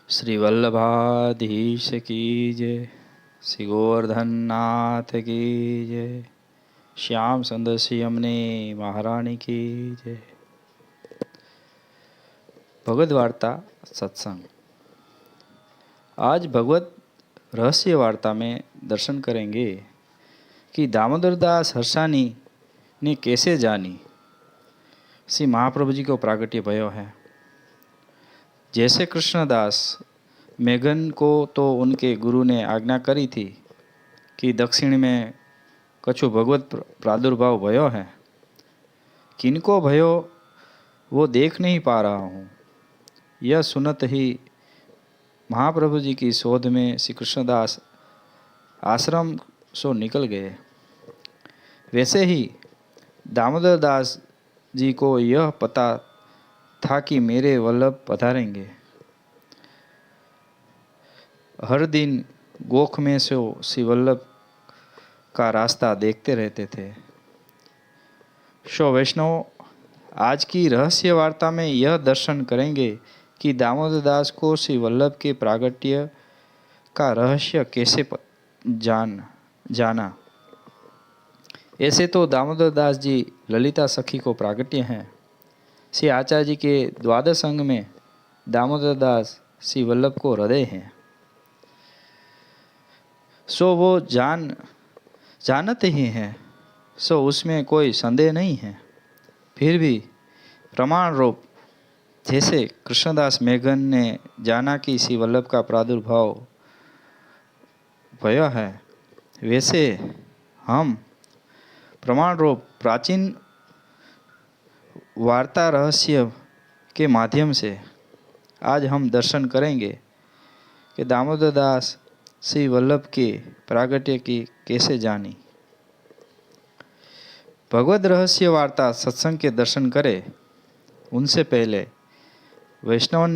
श्री वल्लभाधीश की जय। श्री गोवर्धन नाथ की जय। श्याम सुंदर श्री यमुने महारानी की जय। भगवद वार्ता सत्संग। आज भगवत रहस्य वार्ता में दर्शन करेंगे कि दामोदर दास हर्षानी ने कैसे जानी श्री महाप्रभु जी को प्रागट्य भयो है। जैसे कृष्णदास मेघन को तो उनके गुरु ने आज्ञा करी थी कि दक्षिण में कछु भगवत प्रादुर्भाव भयो है, किनको भयो वो देख नहीं पा रहा हूँ। यह सुनत ही महाप्रभु जी की शोध में श्री कृष्णदास आश्रम से निकल गए। वैसे ही दामोदर दास जी को यह पता था कि मेरे वल्लभ पधारेंगे। हर दिन गोख में से श्री वल्लभ का रास्ता देखते रहते थे। वैष्णव, आज की रहस्य वार्ता में यह दर्शन करेंगे कि दामोदर दास को श्री वल्लभ के प्रागट्य का रहस्य कैसे जाना। ऐसे तो दामोदर दास जी ललिता सखी को प्रागट्य हैं। श्री आचार्य जी के द्वादश अंग में दामोदर दास श्री वल्लभ को हृदय हैं। सो वो जानते ही हैं, सो उसमें कोई संदेह नहीं है। फिर भी प्रमाण रूप जैसे कृष्णदास मेघन ने जाना कि श्री वल्लभ का प्रादुर्भाव भया है, वैसे हम प्रमाण रूप प्राचीन वार्ता रहस्य के माध्यम से आज हम दर्शन करेंगे कि दामोदर दास श्री वल्लभ के प्रागट्य की कैसे जानी। भगवद रहस्य वार्ता सत्संग के दर्शन करें उनसे पहले वैष्णवन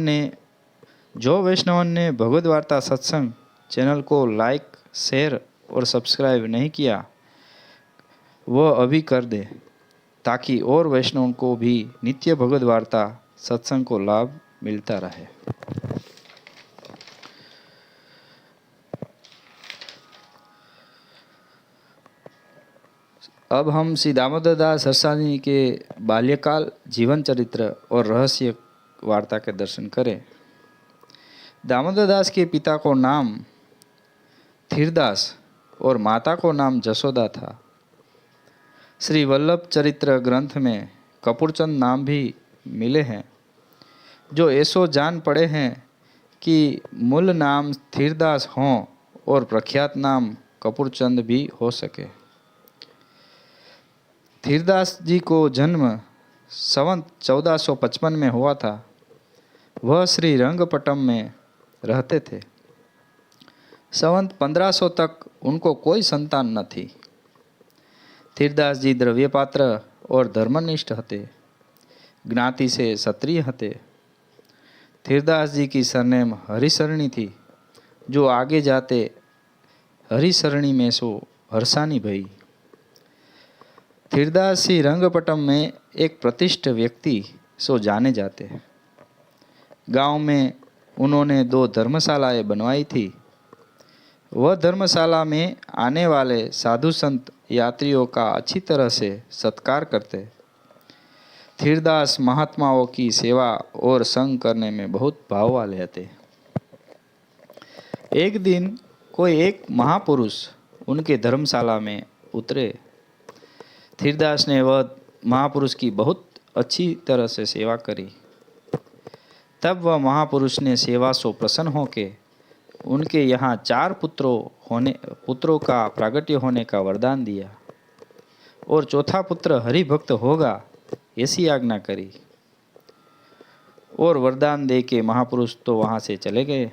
ने भगवद वार्ता सत्संग चैनल को लाइक, शेयर और सब्सक्राइब नहीं किया, वह अभी कर दे ताकि और वैष्णवों को भी नित्य भगवद वार्ता सत्संग को लाभ मिलता रहे। अब हम श्री दामोदर दास हर्षानी के बाल्यकाल, जीवन चरित्र और रहस्य वार्ता के दर्शन करें। दामोदर दास के पिता को नाम धीरदास और माता को नाम जसोदा था। श्री वल्लभ चरित्र ग्रंथ में कपूरचंद नाम भी मिले हैं, जो ऐसो जान पड़े हैं कि मूल नाम धीरदास हों और प्रख्यात नाम कपूरचंद भी हो सके। धीरदास जी को जन्म संवत 1455 में हुआ था। वह श्री रंगपट्टम में रहते थे। संवत 1500 तक उनको कोई संतान न थी। धीरदास जी द्रव्यपात्र और धर्मनिष्ठ हते। ज्ञाति से क्षत्रिय हते। धीरदास जी की सरनेम हरिशरणी थी, जो आगे जाते हरिशरणी में सो हर्षानी भई। धीरदास जी रंगपट्टम में एक प्रतिष्ठित व्यक्ति सो जाने जाते। गांव में उन्होंने 2 धर्मशालाएं बनवाई थी। वह धर्मशाला में आने वाले साधु संत यात्रियों का अच्छी तरह से सत्कार करते। धीरदास महात्माओं की सेवा और संग करने में बहुत भाव वाले थे। एक दिन कोई एक महापुरुष उनके धर्मशाला में उतरे। धीरदास ने वह महापुरुष की बहुत अच्छी तरह से सेवा करी। तब वह महापुरुष ने सेवा से प्रसन्न होकर उनके यहाँ 4 पुत्रों का प्रागट्य होने का वरदान दिया और चौथा पुत्र हरिभक्त होगा ऐसी आज्ञा करी। और वरदान दे के महापुरुष तो वहाँ से चले गए।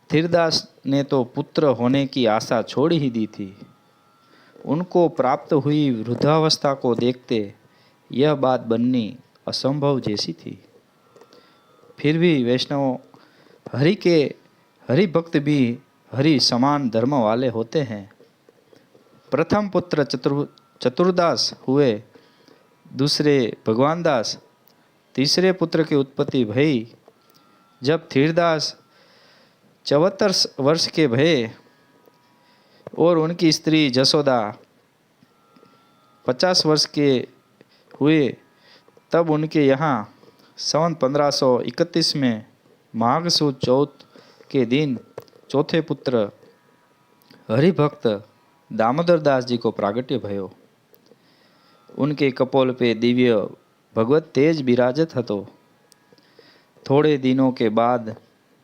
धीरदास ने तो पुत्र होने की आशा छोड़ ही दी थी। उनको प्राप्त हुई वृद्धावस्था को देखते यह बात बननी असंभव जैसी थी। फिर भी वैष्णव हरि भक्त भी हरि समान धर्म वाले होते हैं। प्रथम पुत्र चतुर्दास हुए, दूसरे भगवान दास, तीसरे पुत्र की उत्पत्ति भई जब धीरदास 74 वर्ष के भये और उनकी स्त्री जसोदा 50 वर्ष के हुए, तब उनके यहाँ सन 1531 में माघ सुद चौथ के दिन चौथे पुत्र हरिभक्त दामोदर दास जी को प्रागट्य भयो। उनके कपोल पे दिव्य भगवत तेज विराजत हतो। थोड़े दिनों के बाद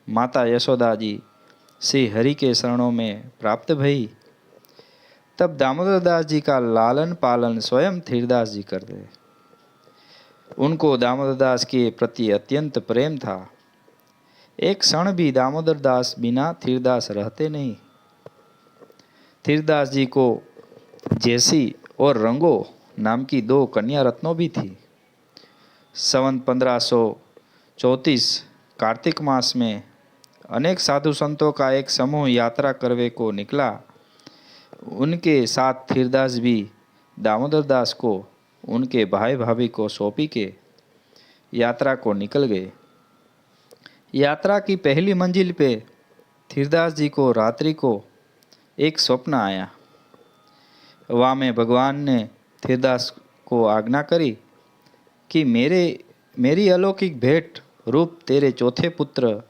माता यशोदा जी श्री हरि के शरणों में प्राप्त भई। तब दामोदर दास जी का लालन पालन स्वयं धीरदास जी करते। उनको दामोदर दास के प्रति अत्यंत प्रेम था। एक क्षण भी दामोदर दास बिना धीरदास रहते नहीं। धीरदास जी को जैसी और रंगो नाम की 2 कन्या रत्नों भी थी। सन 1534 कार्तिक मास में अनेक साधु संतों का एक समूह यात्रा करने को निकला। उनके साथ धीरदास भी दामोदर दास को उनके भाई भाभी को सौंपी के यात्रा को निकल गए। यात्रा की पहली मंजिल पे धीरदास जी को रात्रि को एक स्वप्न आया। वहाँ में भगवान ने धीरदास को आज्ञा करी कि मेरी अलौकिक भेंट रूप तेरे चौथे पुत्र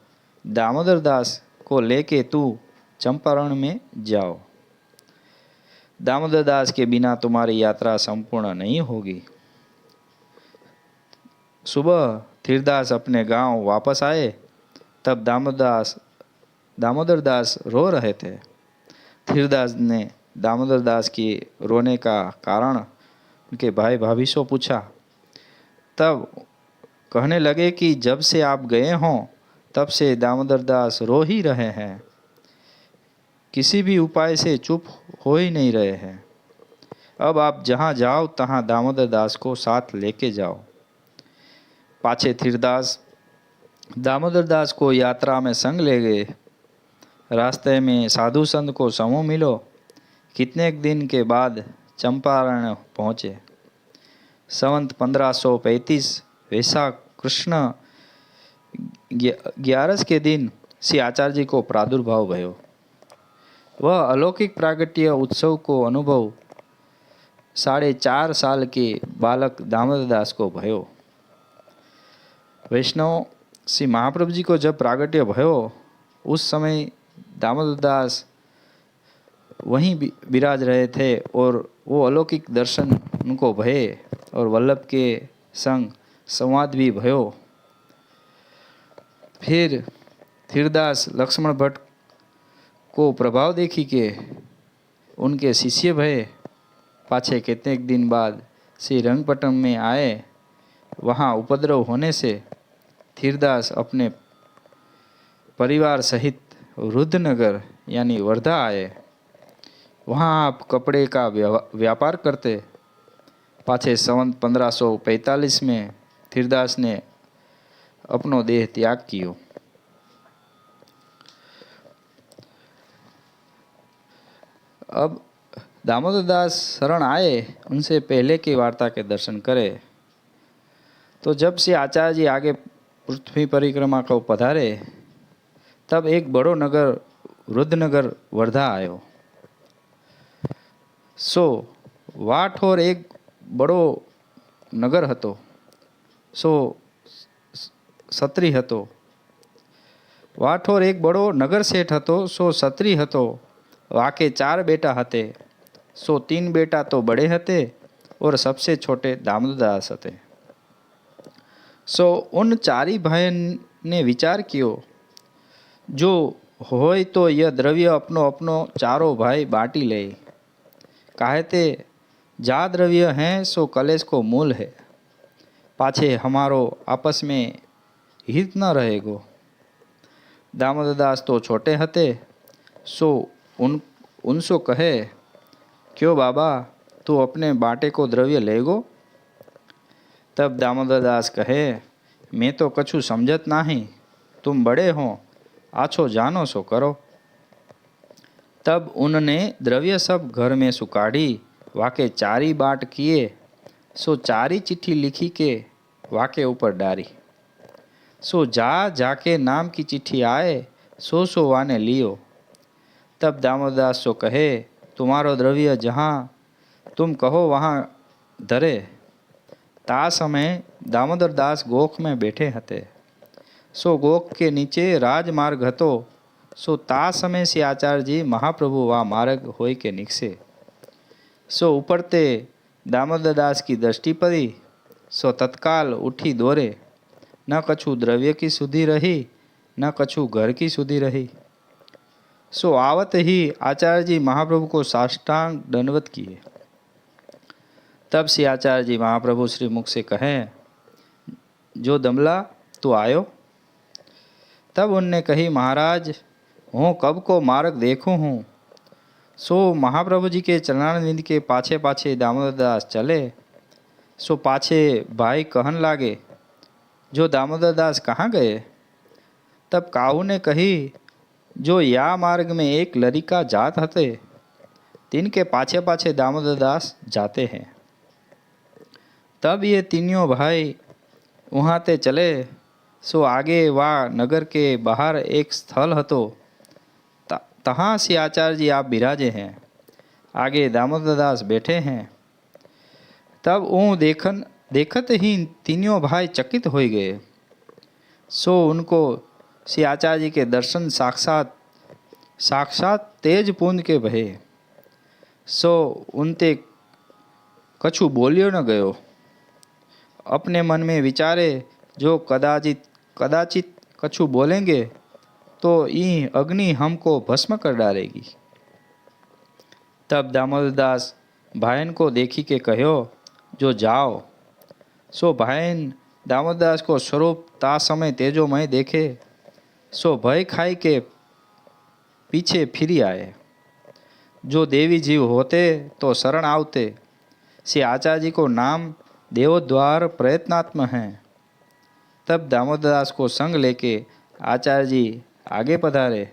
दामोदर दास को लेके तू चंपारण में जाओ। दामोदर दास के बिना तुम्हारी यात्रा संपूर्ण नहीं होगी। सुबह धीरदास अपने गांव वापस आए, तब दामोदर दास रो रहे थे। धीरदास ने दामोदर दास की रोने का कारण उनके भाई भाभी से पूछा। तब कहने लगे कि जब से आप गए हों तब से दामोदर दास रो ही रहे हैं, किसी भी उपाय से चुप हो ही नहीं रहे हैं। अब आप जहाँ जाओ तहाँ दामोदर दास को साथ लेके जाओ। पाछे धीरदास दामोदर दास को यात्रा में संग ले गए। रास्ते में साधु संत को समूह मिलो। कितने दिन के बाद चंपारण पहुँचे। संवत 1535 वैशाख कृष्ण 11 के दिन श्री आचार्य जी को प्रादुर्भाव भयो। वह अलौकिक प्रागट्य उत्सव को अनुभव 4.5 साल के बालक दामोदर दास को भयो। वैष्णव श्री महाप्रभु जी को जब प्रागट्य भयो, उस समय दामोदर दास वहीं विराज रहे थे और वो अलौकिक दर्शन उनको भये और वल्लभ के संग संवाद भी भयो। फिर धीरदास लक्ष्मण भट्ट को प्रभाव देखी के उनके शिष्य भये। पाछे कितने दिन बाद श्री रंगपट्टम में आए। वहाँ उपद्रव होने से धीरदास अपने परिवार सहित रुद्रनगर यानी वर्धा आए। वहाँ आप कपड़े का व्यापार करते। पाछे संवत 1545 में धीरदास ने अपनो देह त्याग कियो। अब दामोदर दास शरण आए, उनसे पहले की वार्ता के दर्शन करे। तो जब से आचार्य जी आगे पृथ्वी परिक्रमा को पधारे, तब एक बड़ो नगर रुद्रनगर वर्धा आयो। सो वाठ और एक बड़ो नगर हतो, सो सत्री हतो। वाठ और एक बड़ो नगर सेठ हतो, सो सत्री हतो। वाके 4 बेटा हते, सो 3 बेटा तो बड़े हते और सबसे छोटे दामोदर दास हते। सो उन 4 भाई ने विचार कियो, जो होय तो यह द्रव्य अपनो अपनो चारों भाई बांटी ले। काहे ते जा द्रव्य हैं सो कलेश को मूल है। पाछे हमारो आपस में हित न रहेगो। दामोदर दास तो छोटे हते, सो उनसो कहे, क्यों बाबा तू अपने बाटे को द्रव्य लेगो। तब दामोदर दास कहे, मैं तो कछु समझत नहीं, तुम बड़े हो, आछो जानो सो करो। तब उनने द्रव्य सब घर में सुकाढ़ी, वाके 4 बाट किए। सो 4 चिट्ठी लिखी के वाके ऊपर डारी। सो जा जाके नाम की चिट्ठी आए, सो वाने लियो। तब दामोदरदास सो कहे, तुम्हारो द्रव्य जहाँ तुम कहो वहाँ धरे। ता समय दामोदरदास गोख में बैठे हते। सो गोख के नीचे राजमार्ग हतो। सो ता समय से आचार्य जी महाप्रभु वा मार्ग होय के निकसे। सो उपरते दामोदरदास की दृष्टि पड़ी। सो तत्काल उठी दौरे। न कछु द्रव्य की सुधि रही, न कछु घर की सुधि रही। सो आवत ही आचार्य जी महाप्रभु को साष्टांग दंडवत किए। तब से आचार्य जी महाप्रभु श्री मुख से कहें, जो दमला तू आयो। तब उनने कही, महाराज हूँ कब को मार्ग देखूँ हूँ। सो महाप्रभु जी के चरणारविंद के पाछे पाछे दामोदरदास चले। सो पाछे भाई कहन लागे, जो दामोदरदास कहाँ गए। तब काहू ने कही, जो या मार्ग में एक लड़िका जात हते, तिनके पाछे पाछे दामोदरदास जाते हैं। तब ये तीनों भाई वहाँ ते चले। सो आगे वा नगर के बाहर एक स्थल हतो, तहाँ से आचार्य जी आप बिराजे हैं। आगे दामोदरदास बैठे हैं। तब वो देखत ही तीनों भाई चकित हो गए। सो उनको श्री आचार्य जी के दर्शन साक्षात तेज पुंज के भये। सो उनते कछु बोलियो न गयो। अपने मन में विचारे, जो कदाचित कछु बोलेंगे तो ई अग्नि हमको भस्म कर डालेगी। तब दामोदरदास भाईन को देखी के कहो, जो जाओ। सो भाईन दामोदरदास को स्वरूप ता समय तेजोमय देखे। सो भय खाई के पीछे फिरी आए। जो देवी जीव होते तो शरण आवते। श्री आचार्य जी को नाम देवोद्वार प्रयत्नात्म हैं। तब दामोदरदास को संग लेके आचार्य जी आगे पधारे।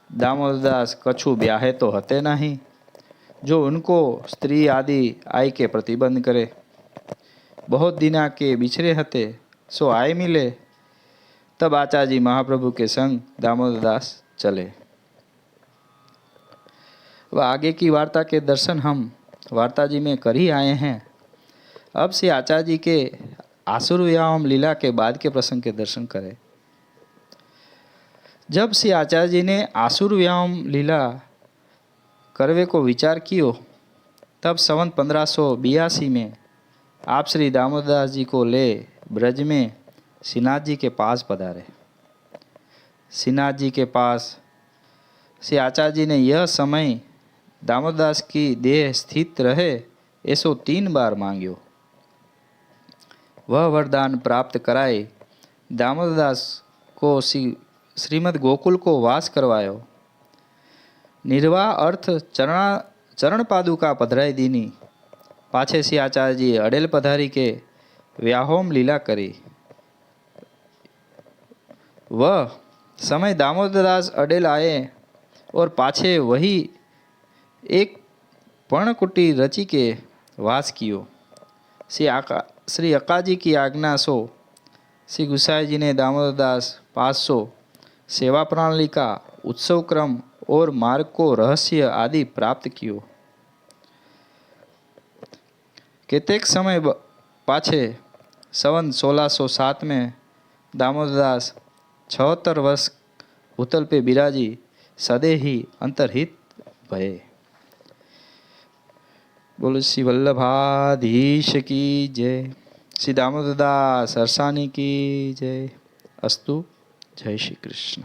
दामोदरदास कछु ब्याहे तो हते नहीं, जो उनको स्त्री आदि आई के प्रतिबंध करे। बहुत दिना के बिछरे हते, सो आए मिले। तब आचार्य जी महाप्रभु के संग दामोदरदास चले। वह आगे की वार्ता के दर्शन हम वार्ता जी में कर ही आए हैं। अब से आचार्य जी के आसुर व्यायाम लीला के बाद के प्रसंग के दर्शन करें। जब से आचार्य जी ने आसुर व्यायाम लीला करवे को विचार कियो, तब संवत 1582 में आप श्री दामोदरदास जी को ले ब्रज में श्रीनाथ जी के पास पधारे। श्रीनाथ जी के पास श्री आचार्य जी ने यह समय दामोदरदास की देह स्थित रहे ऐसो 3 बार मांग्यो। वह वरदान प्राप्त कराए दामोदरदास को श्रीमद गोकुल को वास करवायो। निर्वाह अर्थ चरण पादुका पधराई दीनी। पाछे श्री आचार्य जी अडेल पधारी के व्याहोम लीला करी। वह समय दामोदरदास अडेल आए और पाछे वही एक पर्णकुटी रची के वास कियो। श्री अक्काजी की आज्ञा सो श्री गुसाई जी ने दामोदरदास 500 सेवा प्रणाली का उत्सव क्रम और मार्ग को रहस्य आदि प्राप्त कियो। केतेक समय पाछे संवत 1607 में दामोदरदास 76 वर्ष भूतल पे बिराजी सदे ही अंतर्हित भये। बोलो श्री वल्लभाधीश की जय। श्री दामोदरदास सरसानी की जय। अस्तु। जय श्री कृष्ण।